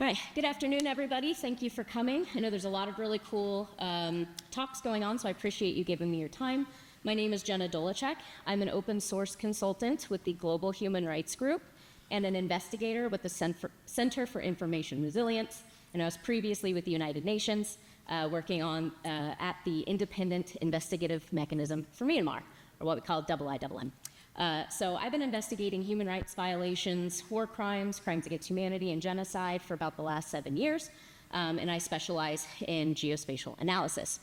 All right, good afternoon, everybody. Thank you for coming. I know there's a lot of really cool talks going on, so I appreciate you giving me your time. My name is Jenna Dolecek. I'm an open source consultant with the Global Human Rights Group and an investigator with the Center for Information Resilience. And I was previously with the United Nations working on at the Independent Investigative Mechanism for Myanmar, or what we call IIM. So I've been investigating human rights violations, war crimes, crimes against humanity, and genocide for about the last 7 years, and I specialize in geospatial analysis.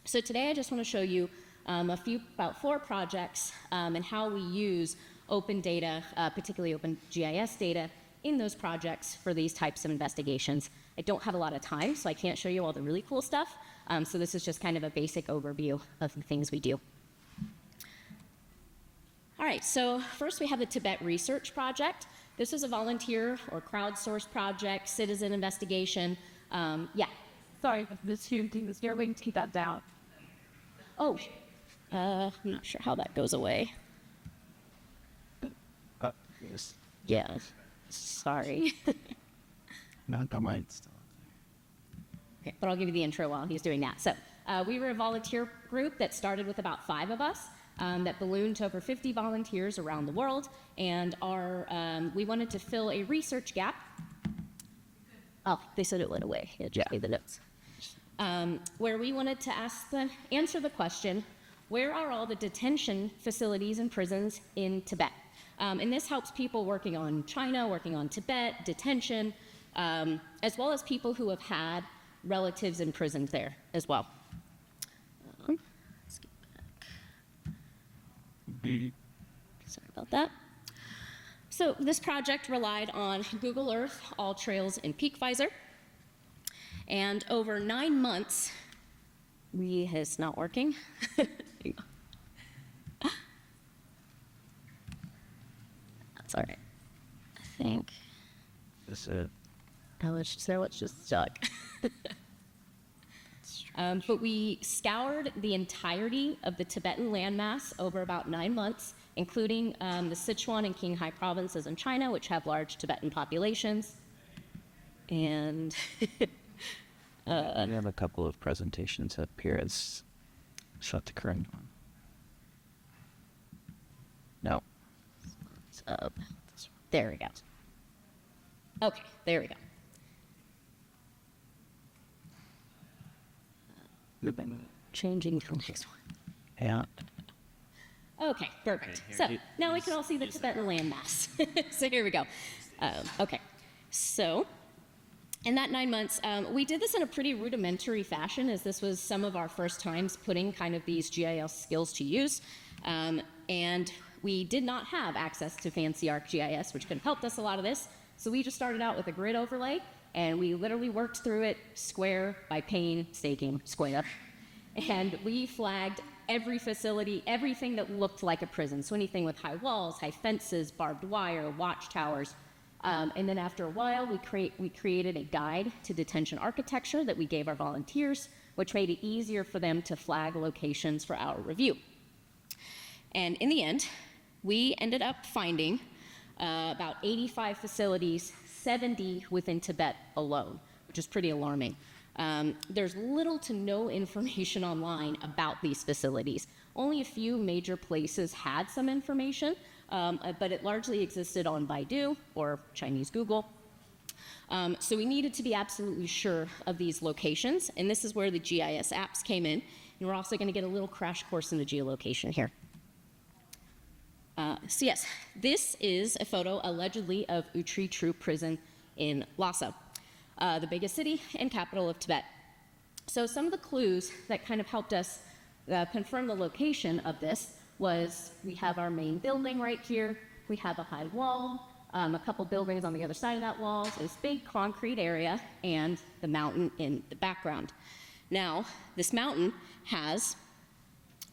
So today I just want to show you about 4 projects and how we use open data, particularly open GIS data, in those projects for these types of investigations. I don't have a lot of time, so I can't show you all the really cool stuff, so this is just kind of a basic overview of the things we do. All right, so first we have the Tibet Research Project. This is a volunteer or crowdsourced project, citizen investigation. Yeah. Sorry, the student team is here. We can keep that down. Oh, I'm not sure how that goes away. Yes. Yeah, sorry. Not on mine still. Okay, but I'll give you the intro while he's doing that. So we were a volunteer group that started with about 5 of us. That ballooned to over 50 volunteers around the world, and we wanted to fill a research gap. Oh, they said it went away. It just made the notes. Where we wanted to answer the question, where are all the detention facilities and prisons in Tibet? And this helps people working on China, working on Tibet, detention, as well as people who have had relatives imprisoned there as well. Sorry about that. So this project relied on Google Earth, All Trails, and Peak Visor. And over 9 months, it's not working. That's all right. I think. This is No, it's just stuck. But we scoured the entirety of the Tibetan landmass over about 9 months, including the Sichuan and Qinghai provinces in China, which have large Tibetan populations. And we have a couple of presentations up here. It's shut the current one. No. So, there we go. Okay, there we go. Changing to the next one. Yeah. Okay, perfect. So now we can all see the Tibetan landmass. So here we go. Okay, so in that 9 months, we did this in a pretty rudimentary fashion, as this was some of our first times putting kind of these GIS skills to use. And we did not have access to fancy ArcGIS, which could have helped us a lot of this. So we just started out with a grid overlay, and we literally worked through it square by painstaking square. And we flagged every facility, everything that looked like a prison. So anything with high walls, high fences, barbed wire, watchtowers. And then after a while, we created a guide to detention architecture that we gave our volunteers, which made it easier for them to flag locations for our review. And in the end, we ended up finding about 85 facilities, 70 within Tibet alone, which is pretty alarming. There's little to no information online about these facilities. Only a few major places had some information, but it largely existed on Baidu or Chinese Google. So we needed to be absolutely sure of these locations, and this is where the GIS apps came in. And we're also going to get a little crash course in the geolocation here. So yes, this is a photo allegedly of Utri Tru Prison in Lhasa, the biggest city and capital of Tibet. So some of the clues that kind of helped us confirm the location of this was we have our main building right here, we have a high wall, a couple buildings on the other side of that wall, this big concrete area, and the mountain in the background. Now, this mountain has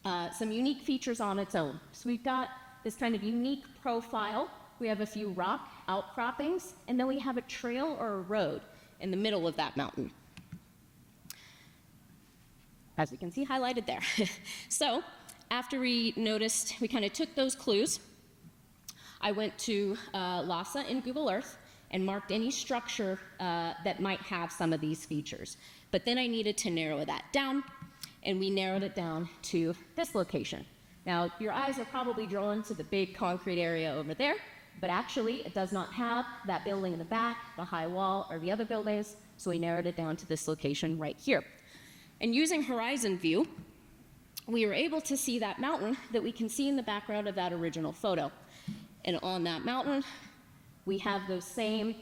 some unique features on its own. So we've got this kind of unique profile. We have a few rock outcroppings, and then we have a trail or a road in the middle of that mountain, as you can see highlighted there. So after we kind of took those clues, I went to Lhasa in Google Earth and marked any structure that might have some of these features. But then I needed to narrow that down, and we narrowed it down to this location. Now, your eyes are probably drawn to the big concrete area over there, but actually it does not have that building in the back, the high wall, or the other buildings, so we narrowed it down to this location right here. And using horizon view, we were able to see that mountain that we can see in the background of that original photo. And on that mountain, we have those same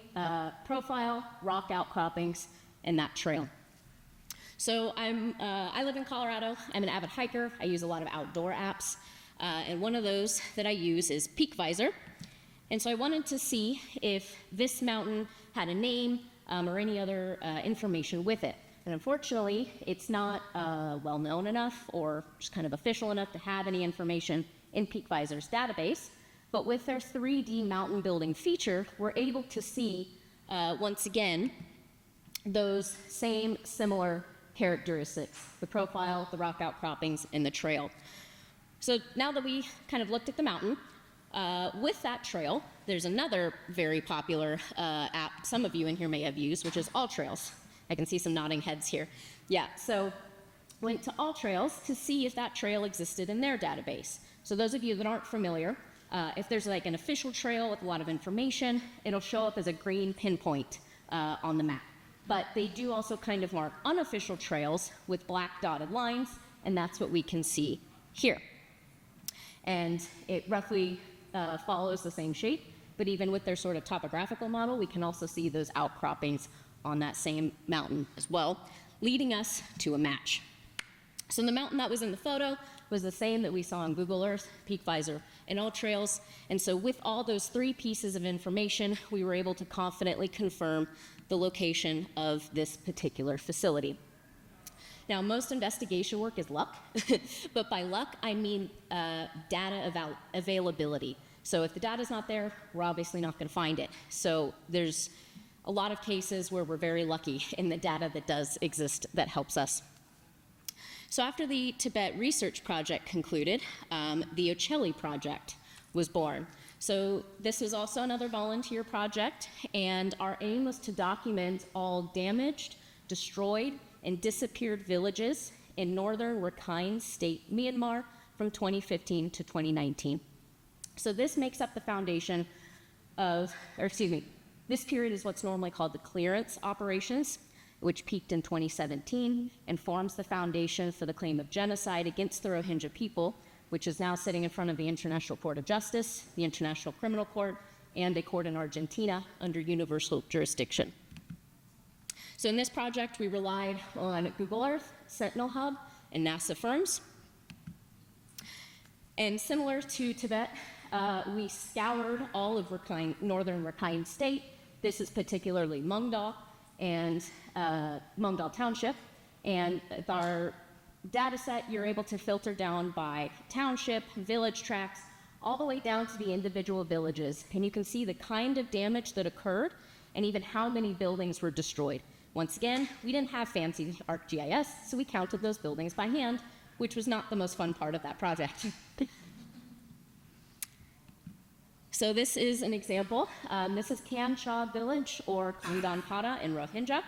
profile rock outcroppings and that trail. So I live in Colorado. I'm an avid hiker. I use a lot of outdoor apps. And one of those that I use is Peak Visor. And so I wanted to see if this mountain had a name or any other information with it. And unfortunately, it's not well known enough or just kind of official enough to have any information in Peak Visor's database. But with their 3D mountain building feature, we're able to see, once again, those same similar characteristics, the profile, the rock outcroppings, and the trail. So now that we kind of looked at the mountain, with that trail, there's another very popular app some of you in here may have used, which is AllTrails. I can see some nodding heads here. Yeah, so went to AllTrails to see if that trail existed in their database. So those of you that aren't familiar, if there's like an official trail with a lot of information, it'll show up as a green pinpoint on the map. But they do also kind of mark unofficial trails with black dotted lines, and that's what we can see here. And it roughly follows the same shape, but even with their sort of topographical model, we can also see those outcroppings on that same mountain as well, leading us to a match. So the mountain that was in the photo was the same that we saw on Google Earth, Peak Visor, and AllTrails. And so with all those three pieces of information, we were able to confidently confirm the location of this particular facility. Now, most investigation work is luck, but by luck, I mean data availability. So if the data's not there, we're obviously not going to find it. So there's a lot of cases where we're very lucky in the data that does exist that helps us. So after the Tibet research project concluded, the Ochelli project was born. So this was also another volunteer project, and our aim was to document all damaged, destroyed, and disappeared villages in northern Rakhine State, Myanmar, from 2015 to 2019. So this makes up the foundation of, this period is what's normally called the clearance operations, which peaked in 2017 and forms the foundation for the claim of genocide against the Rohingya people, which is now sitting in front of the International Court of Justice, the International Criminal Court, and a court in Argentina under universal jurisdiction. So in this project, we relied on Google Earth, Sentinel Hub, and NASA firms. And similar to Tibet, we scoured all of northern Rakhine State. This is particularly Mungdal and Mungdal Township. And with our data set, you're able to filter down by township, village tracts, all the way down to the individual villages. And you can see the kind of damage that occurred and even how many buildings were destroyed. Once again, we didn't have fancy ArcGIS, so we counted those buildings by hand, which was not the most fun part of that project. So this is an example. This is Kamcha village, or Kangdanpada in Rohingya.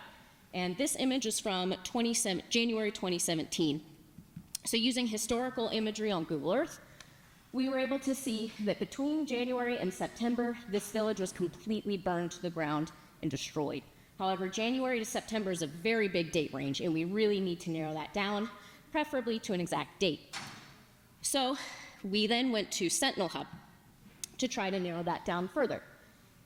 And this image is from January 2017. So using historical imagery on Google Earth, we were able to see that between January and September, this village was completely burned to the ground and destroyed. However, January to September is a very big date range, and we really need to narrow that down, preferably to an exact date. So we then went to Sentinel Hub to try to narrow that down further.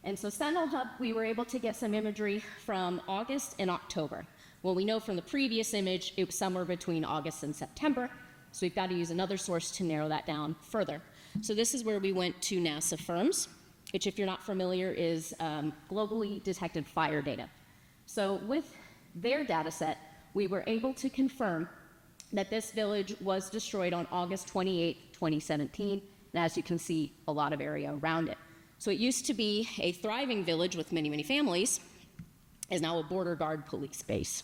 And so Sentinel Hub, we were able to get some imagery from August and October. Well, we know from the previous image, it was somewhere between August and September, so we've got to use another source to narrow that down further. So this is where we went to NASA firms, which, if you're not familiar, is globally detected fire data. So with their data set, we were able to confirm that this village was destroyed on August 28, 2017, and as you can see, a lot of area around it. So it used to be a thriving village with many, many families, is now a border guard police base.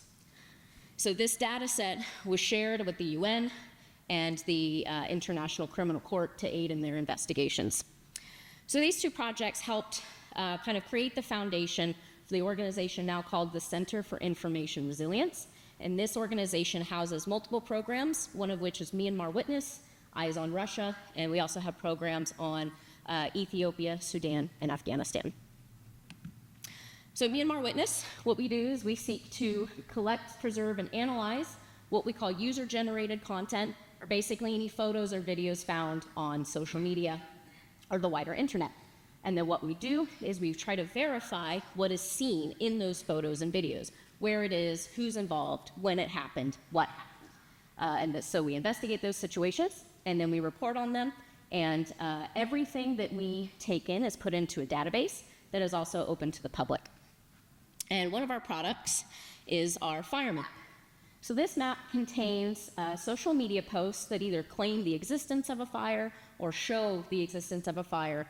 So this data set was shared with the UN and the International Criminal Court to aid in their investigations. So these two projects helped kind of create the foundation for the organization now called the Center for Information Resilience. And this organization houses multiple programs, one of which is Myanmar Witness, Eyes on Russia, and we also have programs on Ethiopia, Sudan, and Afghanistan. So Myanmar Witness, what we do is we seek to collect, preserve, and analyze what we call user-generated content, or basically any photos or videos found on social media or the wider internet. And then what we do is we try to verify what is seen in those photos and videos, where it is, who's involved, when it happened, what happened. So we investigate those situations, and then we report on them, and everything that we take in is put into a database that is also open to the public. And one of our products is our fire map. So this map contains social media posts that either claim the existence of a fire or show the existence of a fire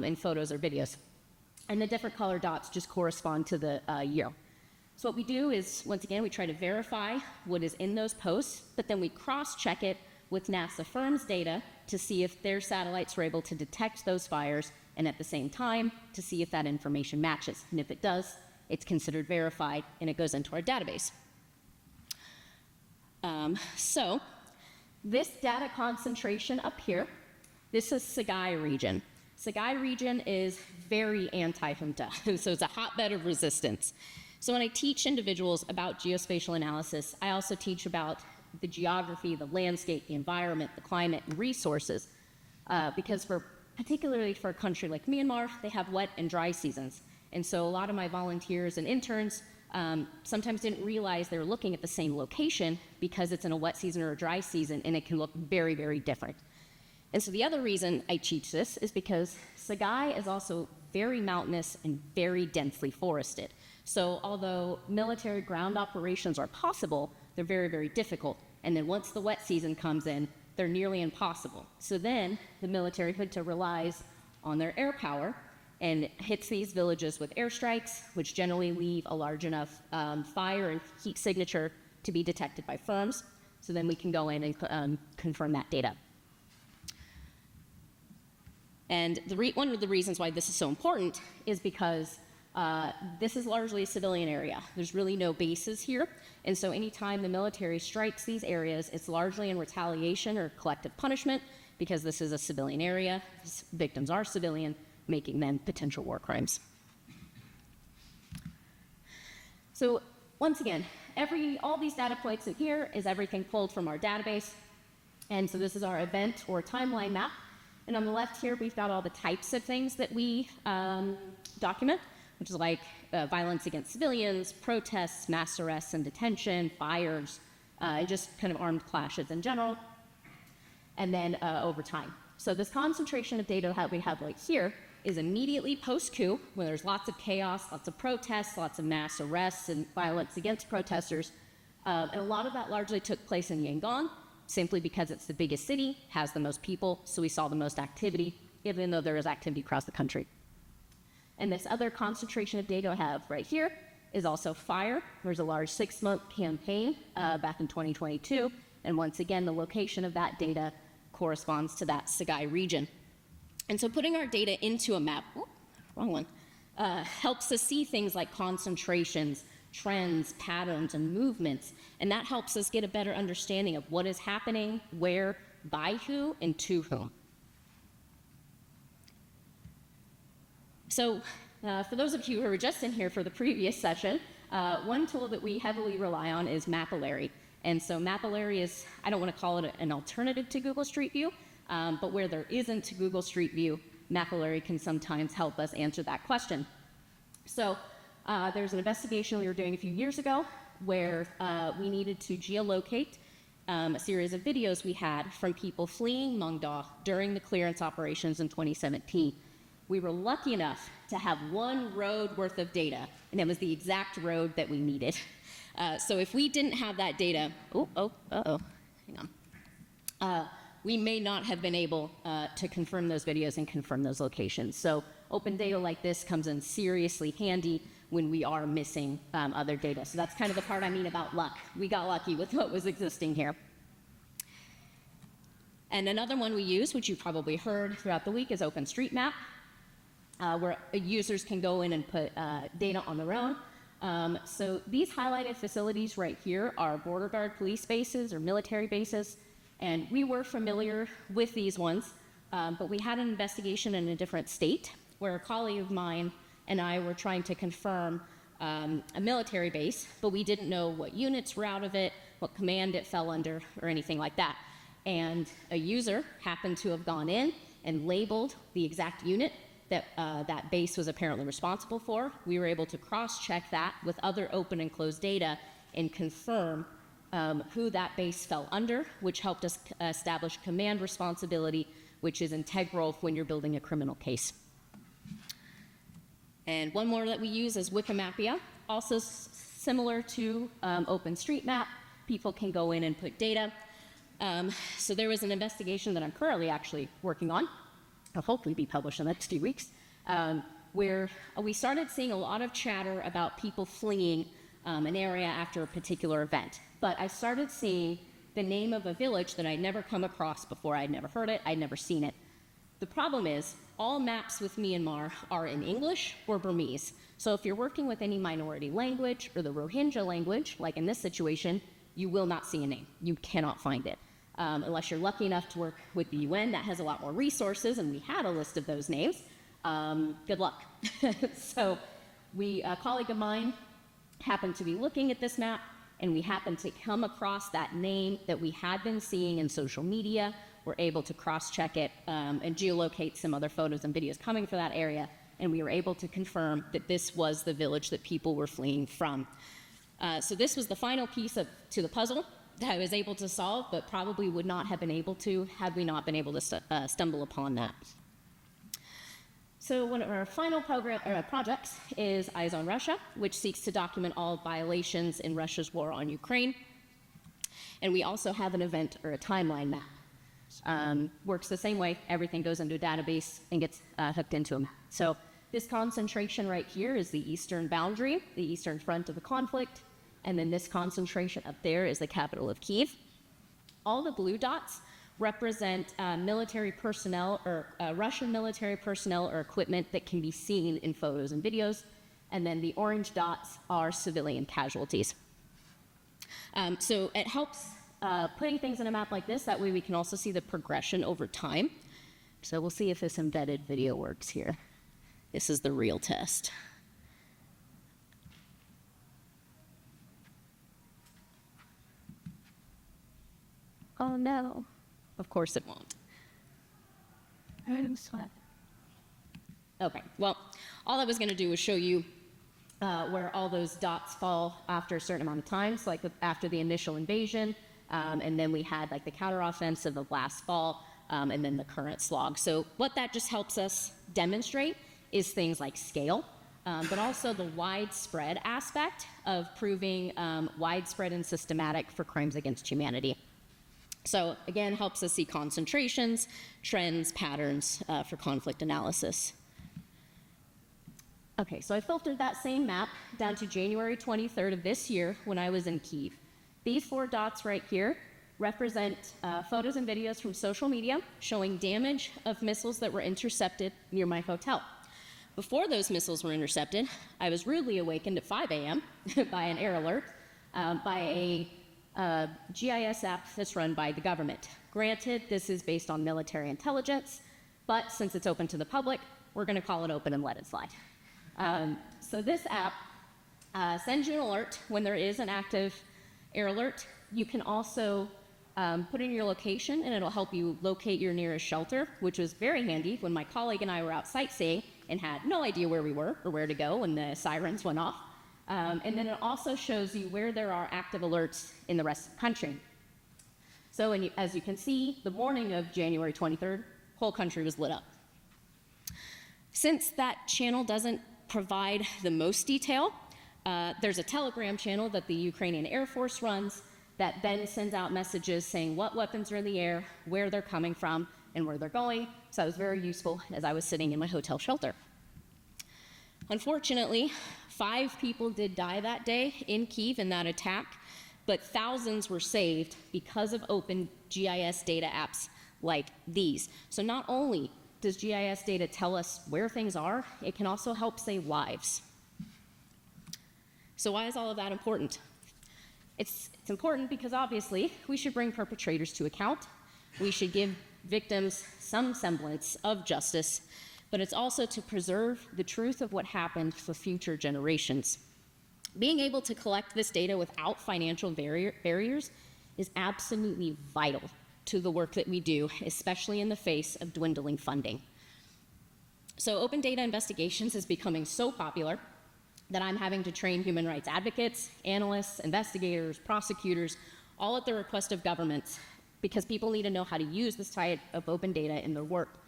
in photos or videos. And the different color dots just correspond to the year. So what we do is, once again, we try to verify what is in those posts, but then we cross-check it with NASA firm's data to see if their satellites were able to detect those fires, and at the same time, to see if that information matches. And if it does, it's considered verified, and it goes into our database. So this data concentration up here, this is Sagae region. Sagae region is very anti-junta, so it's a hotbed of resistance. So when I teach individuals about geospatial analysis, I also teach about the geography, the landscape, the environment, the climate, and resources, because particularly for a country like Myanmar, they have wet and dry seasons. And so a lot of my volunteers and interns sometimes didn't realize they were looking at the same location because it's in a wet season or a dry season, and it can look very, very different. And so the other reason I teach this is because Sagae is also very mountainous and very densely forested. So although military ground operations are possible, they're very, very difficult. And then once the wet season comes in, they're nearly impossible. So then the military junta relies on their air power and hits these villages with airstrikes, which generally leave a large enough fire and heat signature to be detected by firms. So then we can go in and confirm that data. And one of the reasons why this is so important is because this is largely a civilian area. There's really no bases here. And so anytime the military strikes these areas, it's largely in retaliation or collective punishment, because this is a civilian area. Victims are civilian, making them potential war crimes. So once again, all these data points in here is everything pulled from our database. And so this is our event or timeline map. And on the left here, we've got all the types of things that we document, which is like violence against civilians, protests, mass arrests and detention, fires, and just kind of armed clashes in general, and then over time. So this concentration of data that we have right here is immediately post-coup, when there's lots of chaos, lots of protests, lots of mass arrests and violence against protesters. And a lot of that largely took place in Yangon, simply because it's the biggest city, has the most people, so we saw the most activity, even though there is activity across the country. And this other concentration of data I have right here is also fire. There's a large 6-month campaign back in 2022, and once again, the location of that data corresponds to that Sagae region. And so putting our data into a map, wrong one, helps us see things like concentrations, trends, patterns, and movements, and that helps us get a better understanding of what is happening, where, by who, and to whom. So for those of you who were just in here for the previous session, one tool that we heavily rely on is Mapillary. And so Mapillary is, I don't want to call it an alternative to Google Street View, but where there isn't Google Street View, Mapillary can sometimes help us answer that question. So there's an investigation we were doing a few years ago where we needed to geolocate a series of videos we had from people fleeing Mungdaw during the clearance operations in 2017. We were lucky enough to have one road worth of data, and it was the exact road that we needed. So if we didn't have that data, hang on. We may not have been able to confirm those videos and confirm those locations. So open data like this comes in seriously handy when we are missing other data. So that's kind of the part I mean about luck. We got lucky with what was existing here. And another one we use, which you probably heard throughout the week, is OpenStreetMap. where users can go in and put data on their own. So these highlighted facilities right here are border guard police bases or military bases, and we were familiar with these ones, but we had an investigation in a different state where a colleague of mine and I were trying to confirm a military base, but we didn't know what units were out of it, what command it fell under, or anything like that. And a user happened to have gone in and labeled the exact unit that that base was apparently responsible for. We were able to cross-check that with other open and closed data and confirm who that base fell under, which helped us establish command responsibility, which is integral when you're building a criminal case. And one more that we use is Wikimapia, also similar to OpenStreetMap. People can go in and put data. So there was an investigation that I'm currently actually working on. I'll hopefully be published in the next few weeks, where we started seeing a lot of chatter about people fleeing an area after a particular event. But I started seeing the name of a village that I'd never come across before. I'd never heard it, I'd never seen it. The problem is, all maps with Myanmar are in English or Burmese. So if you're working with any minority language or the Rohingya language, like in this situation, you will not see a name. You cannot find it. Unless you're lucky enough to work with the UN, that has a lot more resources, and we had a list of those names. Good luck. So a colleague of mine happened to be looking at this map, and we happened to come across that name that we had been seeing in social media. We're able to cross-check it and geolocate some other photos and videos coming from that area, and we were able to confirm that this was the village that people were fleeing from. So this was the final piece to the puzzle that I was able to solve, but probably would not have been able to had we not been able to stumble upon that. So one of our final projects is Eyes on Russia, which seeks to document all violations in Russia's war on Ukraine. And we also have an event or a timeline map. Works the same way. Everything goes into a database and gets hooked into a map. So this concentration right here is the eastern boundary, the eastern front of the conflict. And then this concentration up there is the capital of Kyiv. All the blue dots represent military personnel or Russian military personnel or equipment that can be seen in photos and videos. And then the orange dots are civilian casualties. So it helps putting things in a map like this. That way we can also see the progression over time. So we'll see if this embedded video works here. This is the real test. Oh no. Of course it won't. Okay, well, all I was going to do was show you where all those dots fall after a certain amount of time, so like after the initial invasion, and then we had like the counteroffensive of last fall, and then the current slog. So what that just helps us demonstrate is things like scale, but also the widespread aspect of proving widespread and systematic for crimes against humanity. So again, helps us see concentrations, trends, patterns for conflict analysis. Okay, so I filtered that same map down to January 23rd of this year when I was in Kyiv. These 4 dots right here represent photos and videos from social media showing damage of missiles that were intercepted near my hotel. Before those missiles were intercepted, I was rudely awakened at 5 a.m. by an air alert by a GIS app that's run by the government. Granted, this is based on military intelligence, but since it's open to the public, we're going to call it open and let it slide. So this app sends you an alert when there is an active air alert. You can also put in your location, and it'll help you locate your nearest shelter, which was very handy when my colleague and I were out sightseeing and had no idea where we were or where to go when the sirens went off. And then it also shows you where there are active alerts in the rest of the country. So as you can see, the morning of January 23rd, whole country was lit up. Since that channel doesn't provide the most detail, there's a Telegram channel that the Ukrainian Air Force runs that then sends out messages saying what weapons are in the air, where they're coming from, and where they're going. So that was very useful as I was sitting in my hotel shelter. Unfortunately, 5 people did die that day in Kyiv in that attack, but thousands were saved because of open GIS data apps like these. So not only does GIS data tell us where things are, it can also help save lives. So why is all of that important? It's important because obviously we should bring perpetrators to account. We should give victims some semblance of justice, but it's also to preserve the truth of what happened for future generations. Being able to collect this data without financial barriers is absolutely vital to the work that we do, especially in the face of dwindling funding. So open data investigations is becoming so popular that I'm having to train human rights advocates, analysts, investigators, prosecutors, all at the request of governments, because people need to know how to use this type of open data in their work.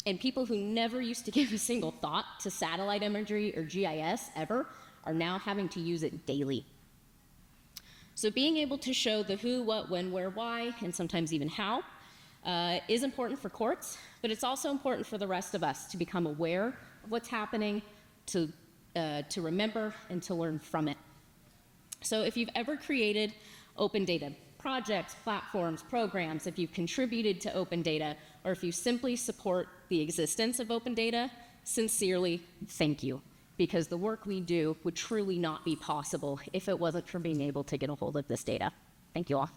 And people who never used to give a single thought to satellite imagery or GIS ever are now having to use it daily. So being able to show the who, what, when, where, why, and sometimes even how is important for courts, but it's also important for the rest of us to become aware of what's happening, to remember, and to learn from it. So if you've ever created open data projects, platforms, programs, if you've contributed to open data, or if you simply support the existence of open data, sincerely, thank you. Because the work we do would truly not be possible if it wasn't for being able to get a hold of this data. Thank you all.